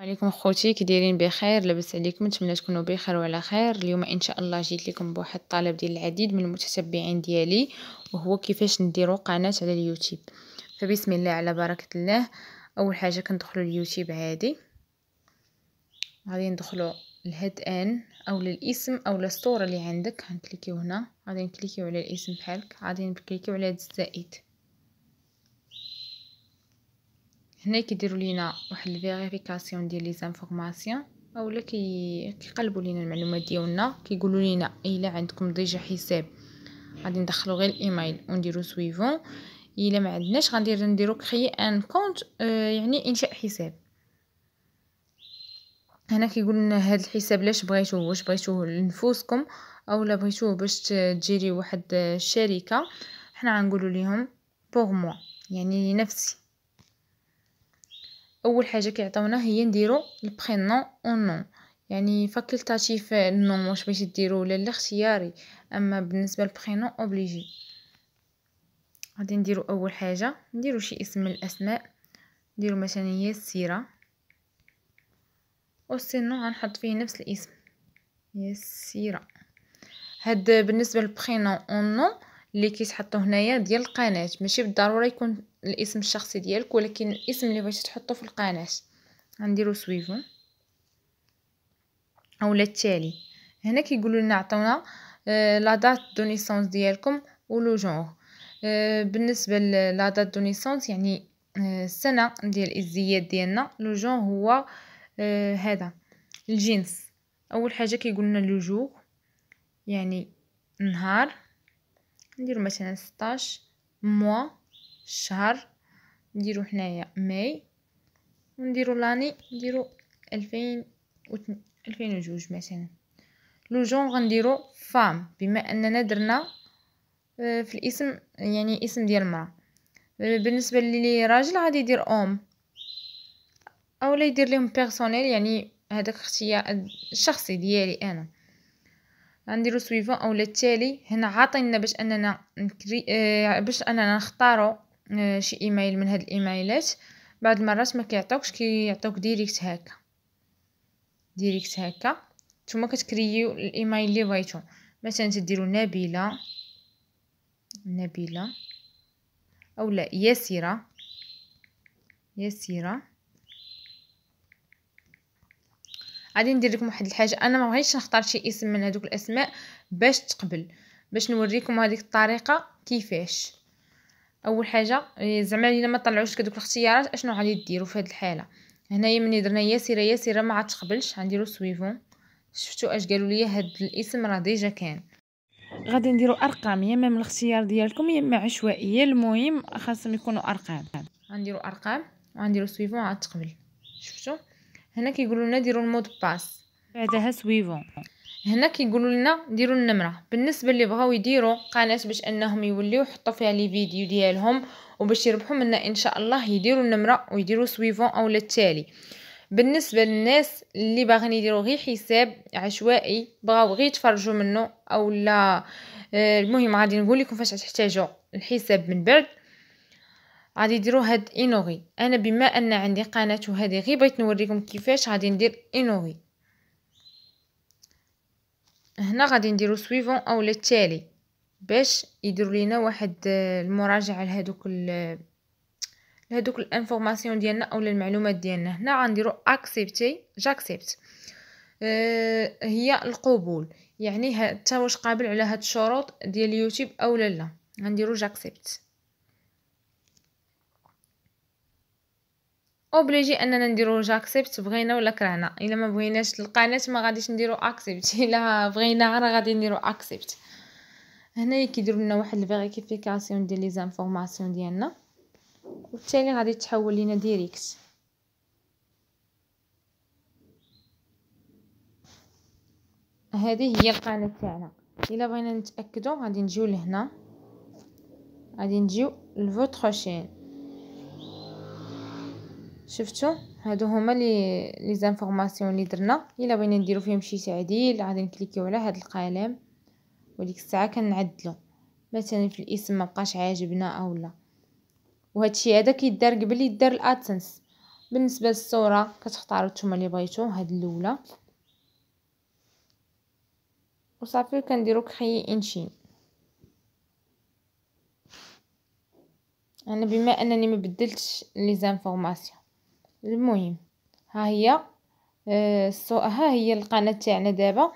عليكم خوتي، كي دايرين بخير؟ لاباس عليكم؟ نتمنى تكونوا بخير وعلى خير. اليوم ان شاء الله جيت لكم بواحد الطلب ديال العديد من المتتبعين ديالي، وهو كيفاش نديروا قناه على اليوتيوب. فبسم الله على بركه الله. اول حاجه كندخلوا اليوتيوب عادي، غادي ندخلوا لهاد ان او للاسم او للصوره اللي عندك. غنكليكيو هنا، غادي نكليكيو على الاسم بحالك، غادي نكليكيو على هاد الزائد. هنا كيديروا لينا واحد الفيريفيكاسيون ديال لي زانفورماسيون، اولا كيقلبوا لينا المعلومات ديالنا، كيقولوا لينا الا عندكم ديجا حساب غادي ندخلوا غير الايميل ونديروا سويفون، الا ما عندناش نديروا كريي ان كونت، يعني انشاء حساب. هنا كيقول لنا هذا الحساب لاش بغيتوه، واش بغيتوه لنفوسكم اولا بغيتوه باش تجيري واحد الشركه. حنا غنقولوا لهم بوغ موا، يعني لنفسي. اول حاجه كيعطيونا هي نديرو البرينون او نون، يعني فاكولتاتيف النون واش بغيتي ديرو ولا لا اختياري، اما بالنسبه للبرينون اوبليجي. غادي نديرو اول حاجه نديرو شي اسم من الاسماء، نديرو مثلا ياسيره، وسينو غنحط فيه نفس الاسم ياسيره. هاد بالنسبه للبرينون او نون اللي كيتحطوا هنايا ديال القناه، ماشي بالضروره يكون الاسم الشخصي ديالك، ولكن الاسم اللي بغيتي تحطه في القناه. غنديرو سويفون اولا التالي. هنا كيقولوا لنا عطونا لا دات دو نيسونس ديالكم ولو جونغ. بالنسبه لا دات دو نيسونس يعني السنه ديال الازدياد ديالنا. لو جونغ هو هذا الجنس. اول حاجه كيقول لنا لو جور يعني نهار، نديرو مثلا 16. موا الشهر، نديرو هنايا ماي، ونديرو لاني نديرو 2002 مثلا. لو جون غنديرو فام، بما اننا درنا في الاسم يعني اسم ديال المراه. بالنسبه للي راجل غادي يدير اوم اولا يدير لهم بيرسونيل، يعني هذاك اختيار الشخصي ديالي انا. غنديرو سويفون اولا التالي. هنا عاطينا باش اننا باش اننا نختاروا شي ايميل من هاد الايميلات. بعض المرات ما كيعطيوكش، كيعطيوك ديريكت هكا، ديريكت هكا. نتوما كتكرييو الايميل اللي بغيتو، مثلا تديروا نبيله اولا ياسره. غادي ندير لكم واحد الحاجه، انا ما بغيتش نختار شي اسم من هذوك الاسماء باش تقبل، باش نوريكم هذيك الطريقه كيفاش. اول حاجه زعما الا ما طلعوش كدوك الاختيارات اشنو غادي ديروا في هذه الحاله. هنايا ملي درنا ياسره ما عتقبلش، غنديروا سويفون. شفتوا اش قالوا لي؟ هذا الاسم راه ديجا كان. غادي نديروا ارقام، يا اما من الاختيار ديالكم يا اما عشوائيه، المهم خاصهم يكونوا ارقام. غنديروا ارقام وغنديروا سويفون عاد تقبل. شفتوا هنا كيقولوا لنا ديروا المود باس، بعدها سويفون. هنا كيقولوا لنا ديروا النمره. بالنسبه اللي بغاو يديروا قناه باش انهم يوليو يحطوا فيها لي فيديو ديالهم وباش يربحوا منها ان شاء الله، يديروا النمره ويديروا سويفون اولا التالي. بالنسبه للناس اللي باغيين يديروا غير حساب عشوائي، بغاو غير يتفرجوا منه اولا المهم غادي نقول لكم فاش تحتاجوا الحساب من بعد. غادي يديروا هاد انوغي. انا بما ان عندي قناه وهذه غير بغيت نوريكم كيفاش غادي ندير انوغي. هنا غادي نديروا سويفون اولا التالي باش يديروا لينا واحد المراجعه لهذوك الانفورماسيون ديالنا اولا المعلومات ديالنا. هنا غنديروا اكسبتي جاكسبت، هي القبول، يعني حتى واش قابل على هاد الشروط ديال اليوتيوب اولا لا. غنديروا جاكسبت. اوبليجي اننا نديرو جاكسبت بغينا ولا كرهنا. الا ما بغيناش القناه ما غاديش نديرو اكسبت، الا بغينا راه غادي نديرو اكسبت. هنايا كيديروا لنا واحد الفيريفيكاسيون ديال لي زانفورماسيون ديالنا، وبالتالي غادي تحول لينا ديريكت. هذه هي القناه تاعنا. الا بغينا نتاكدوا غادي نجيو لهنا، غادي نجيو لفوتر شين. شفتوا هادو هما لي زانفورماسيون اللي درنا. الا بغينا نديرو فيهم شي تعديل غادي نكليكيو على هاد القلم، وديك الساعه كنعدلو مثلا في الاسم ما بقاش عاجبنا اولا. وهادشي هذا كيدار قبل يدار الادسنس. بالنسبه للصوره كتختاروا نتوما اللي بغيتو، هاد الاولى وصافي كنديروا كريي انشين. انا بما انني ما بدلتش لي زانفورماسيون. المهم ها هي ها هي القناه تاعنا دابا.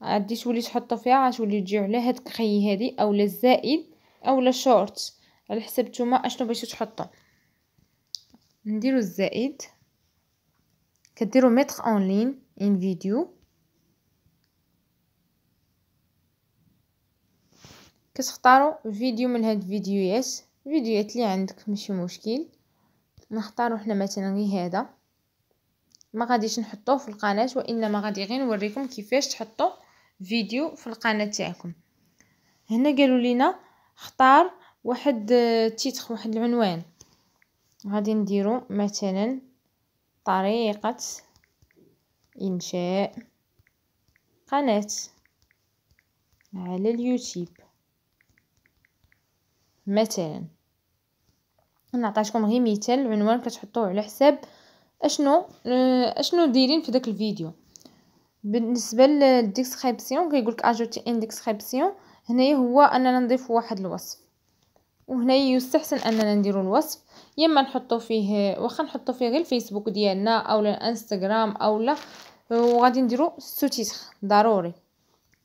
غادي تولي تحطوا فيها، غتولي تجيو على هاد كريي هادي اولا الزائد اولا شورت على حسب نتوما اشنو بغيتو تحطوا. نديرو الزائد، كديروا ميتر اون لين ان فيديو، كتختاروا فيديو من هاد الفيديوهات اللي عندك ماشي مشكل. نختاروا حنا مثلا غير هذا، ما غاديش نحطوه في القناه وانما غادي غير نوريكم كيفاش تحطوا فيديو في القناه تاعكم. هنا قالوا لينا اختار واحد تيتر، واحد العنوان. غادي نديرو مثلا طريقه انشاء قناه على اليوتيوب مثلا. انا عطيتكم غير مثال، العنوان كتحطوه على حساب اشنو دايرين في داك الفيديو. بالنسبه للديسكريبسيون كيقولك اجوتي ان ديسكريبسيون، هنايا هو اننا نضيف واحد الوصف، وهنا يستحسن اننا نديرو الوصف يا اما نحطو فيه، واخا نحطو فيه غير الفيسبوك ديالنا اولا الانستغرام اولا، وغادي نديرو سو تيتر ضروري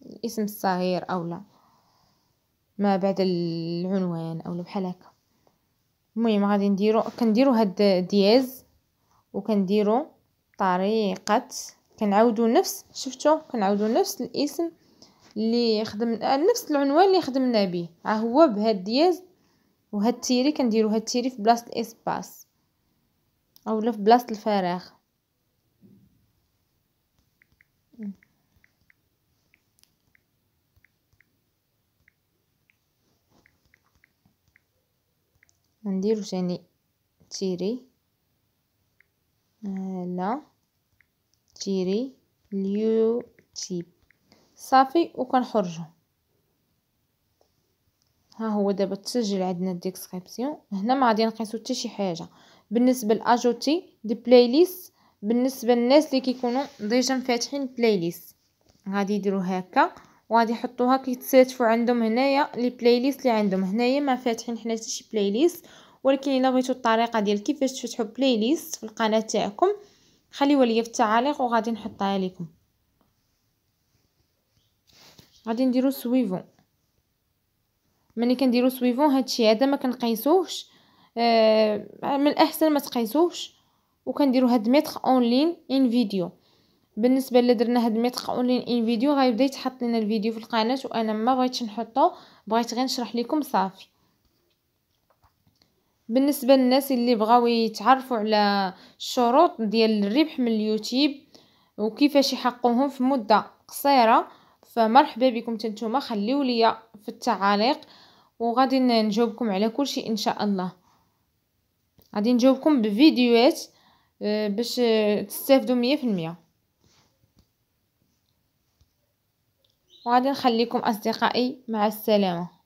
الاسم الصغير اولا ما بعد العنوان اولا بحال هكا. المهم غادي كنديرو هاد دياز وكنديرو طريقه، كنعاودو نفس كنعاودو نفس الاسم اللي يخدم، نفس العنوان اللي خدمنا به، ها هو بهاد دياز وهاد التيري. كنديرو هاد التيري في بلاصه الاسباس اولا في بلاصه الفراغ. نديرو ثاني تيري لا تيري اليوتيوب صافي وكنخرجوا. ها هو دابا تسجل عندنا الديسكريبسيون. هنا ما غادي نقيسو حتى شي حاجه. بالنسبه لاجوتي دي بلاي ليست، بالنسبه للناس اللي كيكونوا ديجا فاتحين بلاي ليست غادي يديروا هكا وغادي يحطوها كيتساتفوا عندهم هنايا لي بلاي ليست اللي عندهم. هنايا ما فاتحين حنا حتى شي بلاي ليست، ولكن الا بغيتوا الطريقه ديال كيفاش تفتحوا بلاي ليست في القناه تاعكم خليوها ليا في التعاليق وغادي نحطها لكم. غادي نديرو سويفون. ملي كنديرو سويفون هادشي هذا ما كنقيسوهش، من الاحسن ما تقيسوهش. وكنديرو هاد ميتر اون لين ان فيديو. بالنسبه اللي درنا هاد ميتر اون لين ان فيديو غيبدا يتحط لنا الفيديو في القناه، وانا ما بغيتش نحطو، بغيت غير نشرح لكم صافي. بالنسبه للناس اللي بغاو يتعرفوا على الشروط ديال الربح من اليوتيوب وكيفاش يحققوهم في مده قصيره، فمرحبا بكم نتوما. خليو ليا في التعاليق وغادي نجاوبكم على كل شيء ان شاء الله. غادي نجاوبكم بفيديوهات باش تستافدوا 100%. وغادي نخليكم اصدقائي، مع السلامه.